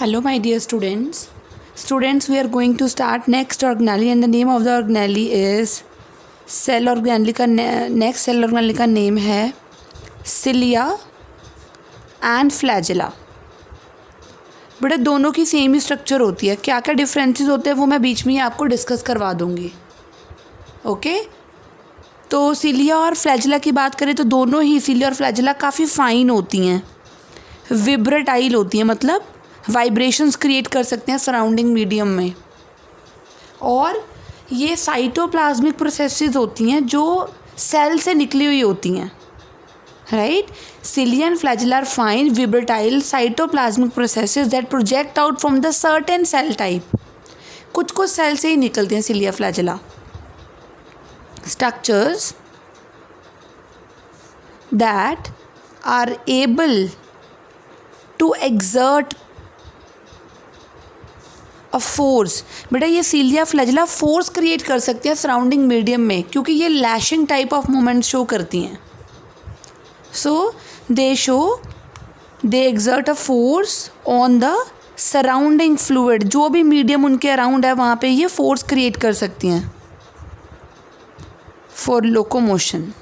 Hello, my dear students. Students, we are going to start next organelle, and the name of the organelle is cell organelle का next cell organelle का name है cilia and flagella. बेटा दोनों की same ही structure होती है. क्या क्या डिफरेंसेस होते हैं वो मैं बीच में ही आपको डिस्कस करवा दूँगी. ओके तो सिलिया और फ्लैजिला की बात करें तो दोनों ही सिलिया और फ्लैजिला काफ़ी फाइन होती हैं, विब्रेटाइल होती हैं, मतलब वाइब्रेशंस क्रिएट कर सकते हैं सराउंडिंग मीडियम में. और ये साइटोप्लाज्मिक प्रोसेसेस होती हैं जो सेल से निकली हुई होती हैं. Right, cilia and flagella are fine vibratile cytoplasmic processes that project out from the certain cell type. कुछ सेल से ही निकलते हैं cilia flagella. Structures that are able to exert a force. बेटा ये cilia flagella फोर्स क्रिएट कर सकते हैं surrounding medium में क्योंकि ये lashing type of movement show करती हैं. So they exert a force on the surrounding fluid. जो भी मीडियम उनके अराउंड है वहाँ पे ये फोर्स क्रिएट कर सकती हैं फॉर लोकोमोशन.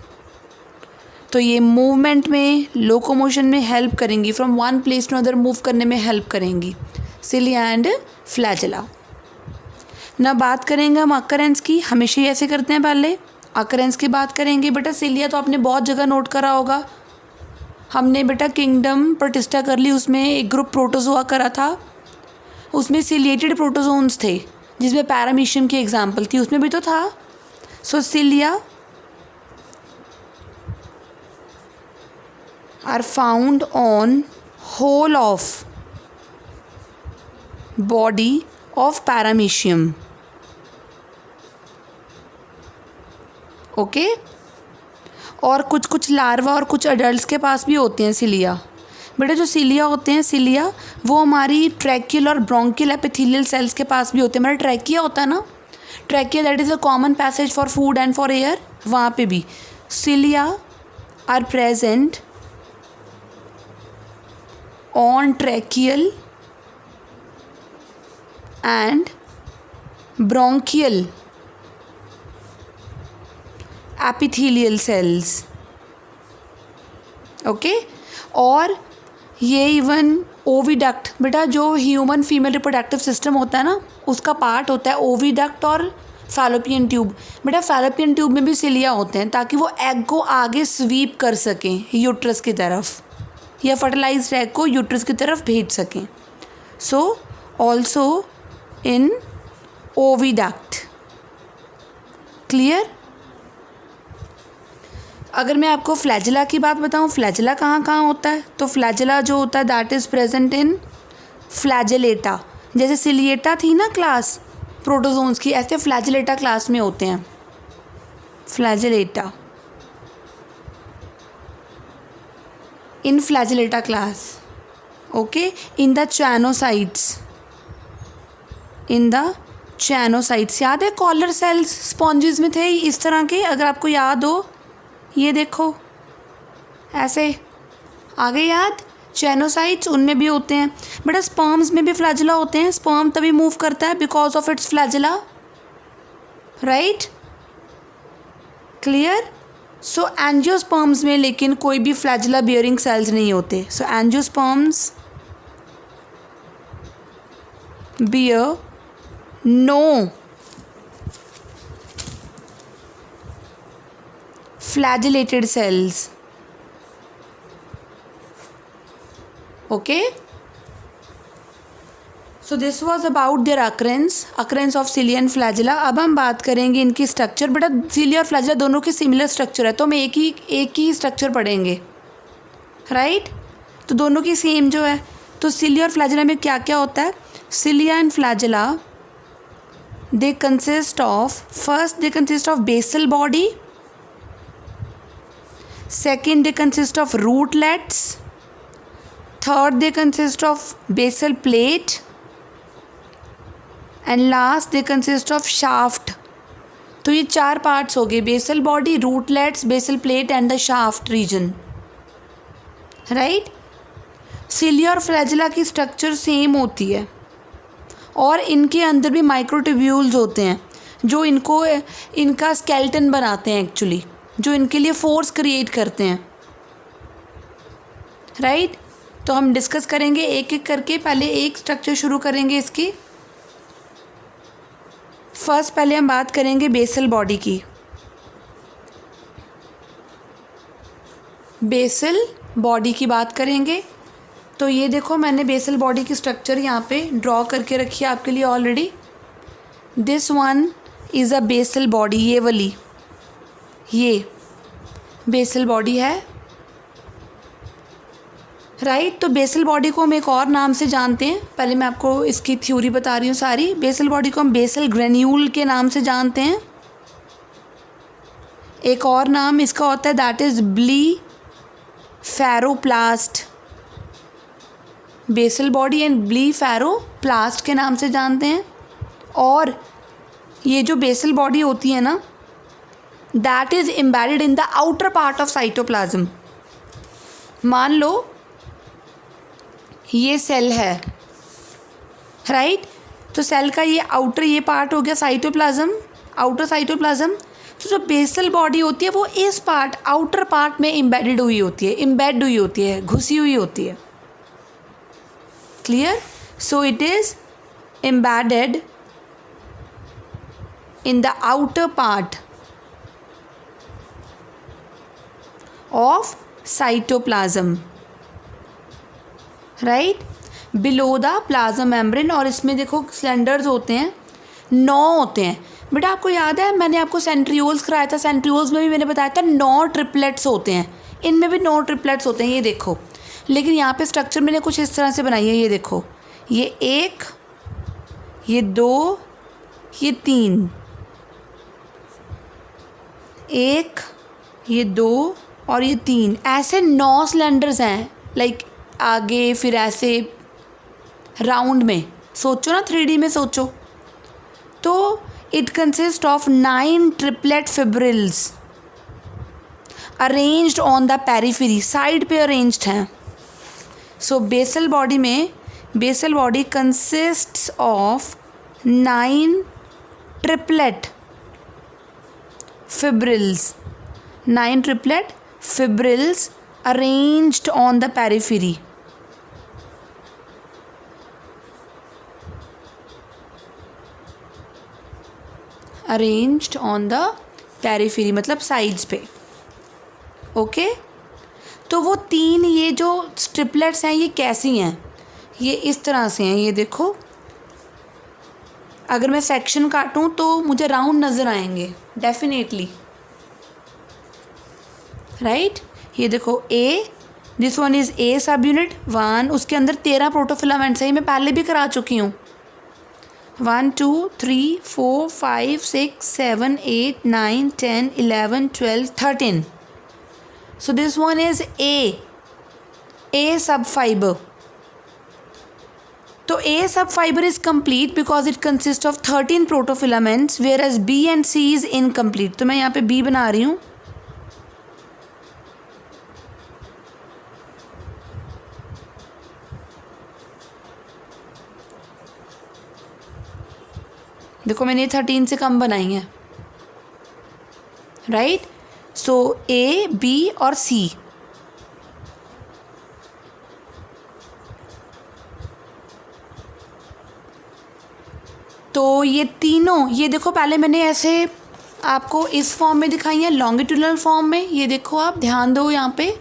तो ये मूवमेंट में, लोकोमोशन में हेल्प करेंगी, from one place to other move करने में हेल्प करेंगी सिलिया एंड फ्लैजिला. ना बात करेंगे हम अकरेंस की, हमेशा ही ऐसे करते हैं. पहले अकरेंस की बात करेंगे. बेटा सिलिया तो आपने बहुत जगह नोट करा होगा. हमने बेटा किंगडम प्रोटिस्टा कर ली, उसमें एक ग्रुप प्रोटोजोआ करा था, उसमें सिलिएटेड प्रोटोजोन्स थे जिसमें पैरामीशियम की एग्जांपल थी, उसमें भी तो था. So cilia are found on whole of body of paramecium. Okay और कुछ लार्वा और कुछ अडल्ट्स के पास भी होते हैं सिलिया. बेटा जो सिलिया होते हैं, सिलिया वो हमारी ट्रैकियल और ब्रोंकियल एपिथेलियल सेल्स के पास भी होते हैं. हमारा ट्रैकिया होता है ना, trachea that is a common passage for food and for air, वहाँ पे भी cilia are present on tracheal and bronchial epithelial cells. Okay और ये इवन ओविडक्ट, बेटा जो ह्यूमन फीमेल रिप्रोडक्टिव सिस्टम होता है ना उसका पार्ट होता है ओविडक्ट और फैलोपियन ट्यूब. बेटा फैलोपियन ट्यूब में भी सिलिया होते हैं ताकि वो एग को आगे स्वीप कर सकें यूट्रस की तरफ, या फर्टिलाइज्ड एग को यूट्रस की तरफ भेज सकें. So also in oviduct. Clear. अगर मैं आपको फ्लैजिला की बात बताऊं, फ्लैजिला कहाँ कहाँ होता है, तो फ्लैजिला जो होता है दैट इज़ प्रेजेंट इन फ्लैजिलेटा. जैसे सिलिएटा थी ना क्लास प्रोटोजोन्स की, ऐसे फ्लैजिलेटा क्लास में होते हैं. Flagellata in flagellata class. Okay in the choanocytes, in the choanocytes. याद है कॉलर सेल्स स्पॉन्जेस में थे इस तरह के, अगर आपको याद हो, ये देखो ऐसे आ गए याद. चैनोसाइट्स उनमें भी होते हैं. बेटा स्पर्म्स में भी फ्लैजिला होते हैं. स्पर्म तभी मूव करता है because of its flagella. Right, clear. So angiosperms में लेकिन कोई भी फ्लैजिला बियरिंग सेल्स नहीं होते. So angiosperms bear no flagellated cells. Okay, so this was about their occurrence of cilia and flagella. अब हम बात करेंगे इनकी स्ट्रक्चर. बेटा cilia और flagella दोनों की सिमिलर स्ट्रक्चर है तो हम एक ही स्ट्रक्चर पढ़ेंगे. राइट, तो दोनों की सेम जो है. तो cilia और flagella में क्या क्या होता है. cilia and flagella they consist of basal body. Second, they consist of rootlets. Third, they consist of basal plate. And last, they consist of shaft. तो ये 4 पार्ट्स हो गए, basal body, rootlets, basal plate and the shaft region. Right, cilia और flagella की structure same होती है और इनके अंदर भी माइक्रोट्यूब्यूल्स होते हैं जो इनका स्केलेटन बनाते हैं एक्चुअली, जो इनके लिए फोर्स क्रिएट करते हैं, राइट। तो हम डिस्कस करेंगे एक एक करके। पहले एक स्ट्रक्चर शुरू करेंगे इसकी। फर्स्ट पहले हम बात करेंगे बेसल बॉडी की। बेसल बॉडी की बात करेंगे तो ये देखो मैंने बेसल बॉडी की स्ट्रक्चर यहाँ पे ड्रॉ करके रखी है आपके लिए already. This one is a basal body, ये वाली, ये बेसल बॉडी है, राइट। तो बेसल बॉडी को हम एक और नाम से जानते हैं। पहले मैं आपको इसकी थ्योरी बता रही हूँ सारी। बेसल बॉडी को हम बेसल ग्रेन्यूल के नाम से जानते हैं। एक और नाम इसका होता है that is blepharoplast. Basal body and blepharoplast के नाम से जानते हैं। और ये जो बेसल बॉडी होती है ना, that is embedded in the outer part of cytoplasm. मान लो ये सेल है, राइट। तो सेल का ये आउटर ये पार्ट हो गया साइटोप्लाज्म, आउटर साइटोप्लाज्म। तो जो बेसल बॉडी होती है वो इस पार्ट, आउटर पार्ट में एम्बेडेड हुई होती है, एम्बेड हुई होती है, घुसी हुई होती है। Clear? So it is embedded in the outer part of cytoplasm, right, below the plasma membrane। और इसमें देखो सिलेंडर्स होते हैं, 9 होते हैं। बेटा आपको याद है मैंने आपको सेंट्रियोल्स कराया था, सेंट्रियोल्स में भी मैंने बताया था 9 ट्रिपलेट्स होते हैं, इनमें भी 9 ट्रिपलेट्स होते हैं, ये देखो। लेकिन यहाँ पे स्ट्रक्चर मैंने कुछ इस तरह से बनाई है, ये देखो, ये 1, ये 2, ये 3, 1, ये 2 और ये 3, ऐसे 9 सिलेंडर्स हैं। लाइक आगे फिर ऐसे राउंड में सोचो ना, 3D में सोचो। तो it consist of 9 triplet fibrils arranged on the periphery, side पे अरेंज्ड हैं। सो बेसल बॉडी में, basal body consists of 9 triplet fibrils, 9 triplet fibrils arranged on the periphery। Arranged on the periphery मतलब sides पे, okay. तो वो 3 ये जो triplets हैं ये कैसी हैं, ये इस तरह से हैं, ये देखो। अगर मैं सेक्शन काटूं तो मुझे राउंड नज़र आएंगे डेफिनेटली, राइट। ये देखो A, this one is A सब यूनिट 1, उसके अंदर 13 प्रोटोफिलामेंट्स हैं, ये मैं पहले भी करा चुकी हूँ। 1 2 3 4 5 6 7 8 9 10 11 12 13। So this one is A सब फाइबर। तो A सब fibre is complete because it consists of 13 protofilaments whereas B and C is incomplete। तो मैं यहाँ पे B बना रही हूँ। देखो मैंने 13 से कम बनाई है, राइट। सो A, B और C। तो ये तीनों, ये देखो पहले मैंने ऐसे आपको इस फॉर्म में दिखाई है, लॉन्गिट्यूडनल फॉर्म में। ये देखो आप ध्यान दो यहाँ पे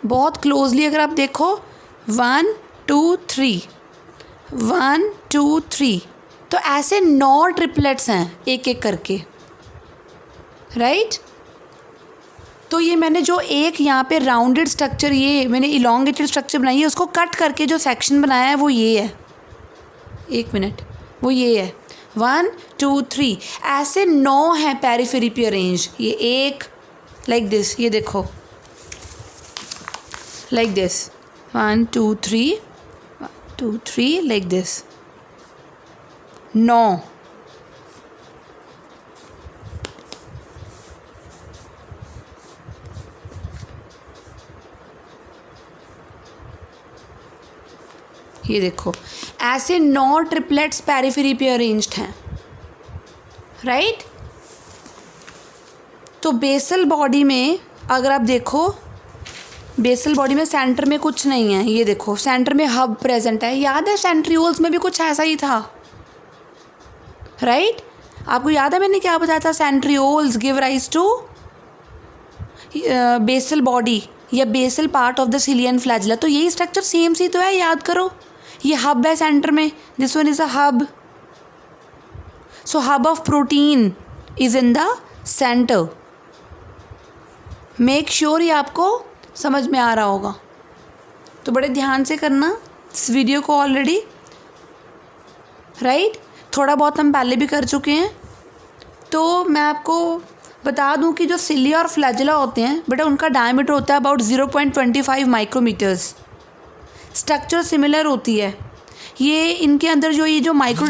बहुत क्लोजली, अगर आप देखो 1 2 3 1 2 3, तो ऐसे 9 ट्रिपलेट्स हैं एक एक करके, राइट। तो ये मैंने जो एक यहाँ पे राउंडेड स्ट्रक्चर, ये मैंने इलोंगेटेड स्ट्रक्चर बनाई है, उसको कट करके जो सेक्शन बनाया है वो ये है, 1 मिनट, वो ये है 1 2 3, ऐसे 9 हैं पेरिफेरी पे अरेंज। ये एक लाइक दिस, ये देखो लाइक दिस 1 2 3 1 2 3 लाइक दिस, 9। ये देखो ऐसे 9 ट्रिपलेट्स पेरिफेरी पे अरेंज्ड हैं, राइट। तो बेसल बॉडी में अगर आप देखो, बेसल बॉडी में सेंटर में कुछ नहीं है, ये देखो सेंटर में हब प्रेजेंट है। याद है सेंट्रियोल्स में भी कुछ ऐसा ही था, राइट। आपको याद है मैंने क्या बताया था, centrioles give rise to basal body या basal part of the cilia and flagella. तो यही स्ट्रक्चर सेम सी तो है, याद करो। ये हब है सेंटर में, this one is a hub. So hub of protein is in the centre. Make sure ये आपको समझ में आ रहा होगा, तो बड़े ध्यान से करना इस वीडियो को ऑलरेडी, राइट। थोड़ा बहुत हम पहले भी कर चुके हैं। तो मैं आपको बता दूं कि जो सिलिया और फ्लैजिला होते हैं बेटा, उनका डायमीटर होता है अबाउट 0.25 माइक्रोमीटर्स। स्ट्रक्चर सिमिलर होती है। ये इनके अंदर जो ये जो माइक्रो